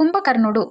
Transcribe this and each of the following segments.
కుంభకర్ణుడు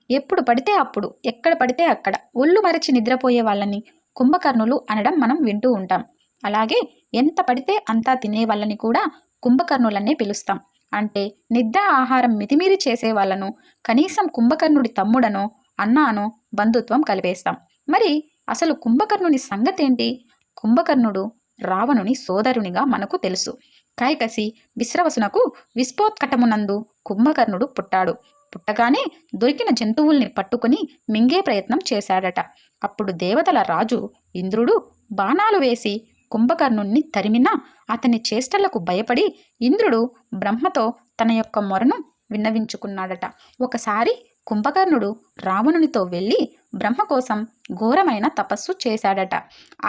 ఎప్పుడు పడితే అప్పుడు, ఎక్కడ పడితే అక్కడ ఒళ్ళు మరచి నిద్రపోయే వాళ్ళని కుంభకర్ణులు అనడం మనం వింటూ ఉంటాం. అలాగే ఎంత పడితే అంతా తినే వాళ్ళని కూడా కుంభకర్ణులనే పిలుస్తాం. అంటే నిద్ర ఆహారం మితిమీరి చేసే వాళ్ళను కనీసం కుంభకర్ణుడి తమ్ముడనో అన్నానో బంధుత్వం కలిపేస్తాం. మరి అసలు కుంభకర్ణుని సంగతేంటి? కుంభకర్ణుడు రావణుని సోదరునిగా మనకు తెలుసు. కైకసి విశ్రవసునకు విస్ఫోత్కటమునందు కుంభకర్ణుడు పుట్టాడు. పుట్టగానే దొరికిన జంతువుల్ని పట్టుకుని మింగే ప్రయత్నం చేశాడట. అప్పుడు దేవతల రాజు ఇంద్రుడు బాణాలు వేసి కుంభకర్ణుణ్ణి తరిమినా అతని చేష్టలకు భయపడి ఇంద్రుడు బ్రహ్మతో తన యొక్క మొరను విన్నవించుకున్నాడట. ఒకసారి కుంభకర్ణుడు రావణునితో వెళ్ళి బ్రహ్మ కోసం ఘోరమైన తపస్సు చేశాడట.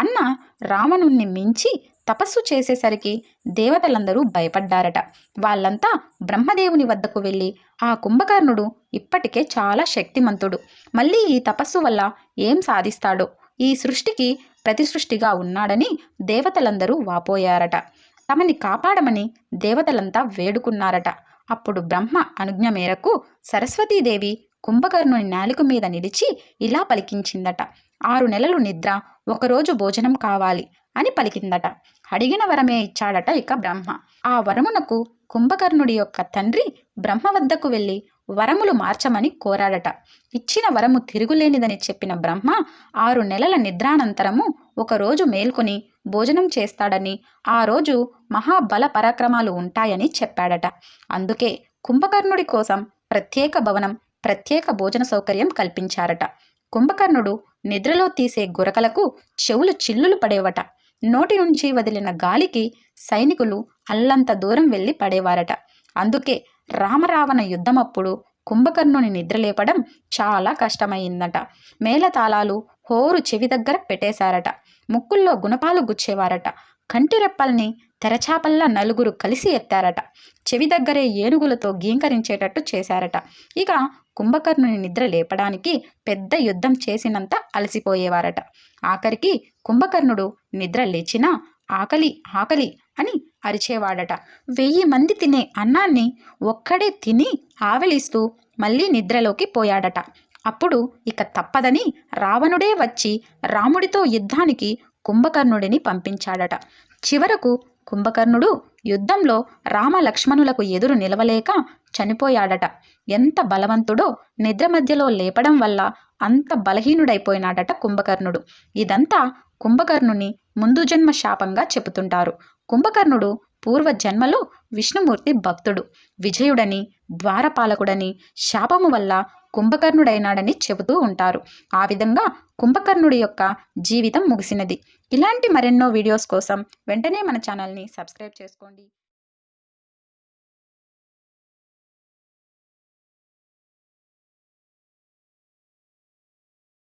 అన్న రావణుణ్ణి మించి తపస్సు చేసేసరికి దేవతలందరూ భయపడ్డారట. వాళ్ళంతా బ్రహ్మదేవుని వద్దకు వెళ్ళి ఆ కుంభకర్ణుడు ఇప్పటికే చాలా శక్తిమంతుడు, మళ్ళీ ఈ తపస్సు వల్ల ఏం సాధిస్తాడో, ఈ సృష్టికి ప్రతిసృష్టిగా ఉన్నాడని దేవతలందరూ వాపోయారట. తమని కాపాడమని దేవతలంతా వేడుకున్నారట. అప్పుడు బ్రహ్మ అనుజ్ఞ మేరకు సరస్వతీదేవి కుంభకర్ణుని నాలుక మీద నిలిచి ఇలా పలికించిందట. 6 నెలలు నిద్ర, 1 రోజు భోజనం కావాలి అని పలికిందట. అడిగిన వరమే ఇచ్చాడట ఇక బ్రహ్మ. ఆ వరమునకు కుంభకర్ణుడి యొక్క తండ్రి బ్రహ్మ వద్దకు వెళ్ళి వరములు మార్చమని కోరాడట. ఇచ్చిన వరము తిరుగులేనిదని చెప్పిన బ్రహ్మ 6 నెలల నిద్రానంతరము 1 రోజు మేల్కొని భోజనం చేస్తాడని, ఆ రోజు మహాబల పరాక్రమాలు ఉంటాయని చెప్పాడట. అందుకే కుంభకర్ణుడి కోసం ప్రత్యేక భవనం, ప్రత్యేక భోజన సౌకర్యం కల్పించారట. కుంభకర్ణుడు నిద్రలో తీసే గురకలకు చెవులు చిల్లులు పడేవట. నోటి నుంచి వదిలిన గాలికి సైనికులు అల్లంత దూరం వెళ్ళి పడేవారట. అందుకే రామరావణ యుద్ధమప్పుడు కుంభకర్ణుని నిద్రలేపడం చాలా కష్టమైందట. మేళతాళాలు హోరు చెవి దగ్గర పెట్టేశారట. ముక్కుల్లో గుణపాలు గుచ్చేవారట. కంటిరెప్పల్ని తెరచాపల్లా నలుగురు కలిసి ఎత్తారట. చెవి దగ్గరే ఏనుగులతో గీంకరించేటట్టు చేశారట. ఇక కుంభకర్ణుని నిద్ర లేపడానికి పెద్ద యుద్ధం చేసినంత అలసిపోయేవారట. ఆఖరికి కుంభకర్ణుడు నిద్ర లేచినా ఆకలి ఆకలి అని అరిచేవాడట. 1000 మంది తినే అన్నాన్ని ఒక్కడే తిని ఆవలిస్తూ మళ్ళీ నిద్రలోకి పోయాడట. అప్పుడు ఇక తప్పదని రావణుడే వచ్చి రాముడితో యుద్ధానికి కుంభకర్ణుడిని పంపించాడట. చివరకు కుంభకర్ణుడు యుద్ధంలో రామ లక్ష్మణులకు ఎదురు నిలవలేక చనిపోయాడట. ఎంత బలవంతుడో నిద్ర మధ్యలో లేపడం వల్ల అంత బలహీనుడైపోయినాడట కుంభకర్ణుడు. ఇదంతా కుంభకర్ణుని ముందు జన్మ శాపంగా చెబుతుంటారు. కుంభకర్ణుడు పూర్వజన్మలో విష్ణుమూర్తి భక్తుడు, విజయుడని, ద్వారపాలకుడని శాపము వల్ల కుంభకర్ణుడైనాడని చెబుతూ ఉంటారు. ఆ విధంగా కుంభకర్ణుడి యొక్క జీవితం ముగిసినది. ఇలాంటి మరెన్నో వీడియోస్ కోసం వెంటనే మన ఛానల్ని సబ్స్క్రైబ్ చేసుకోండి.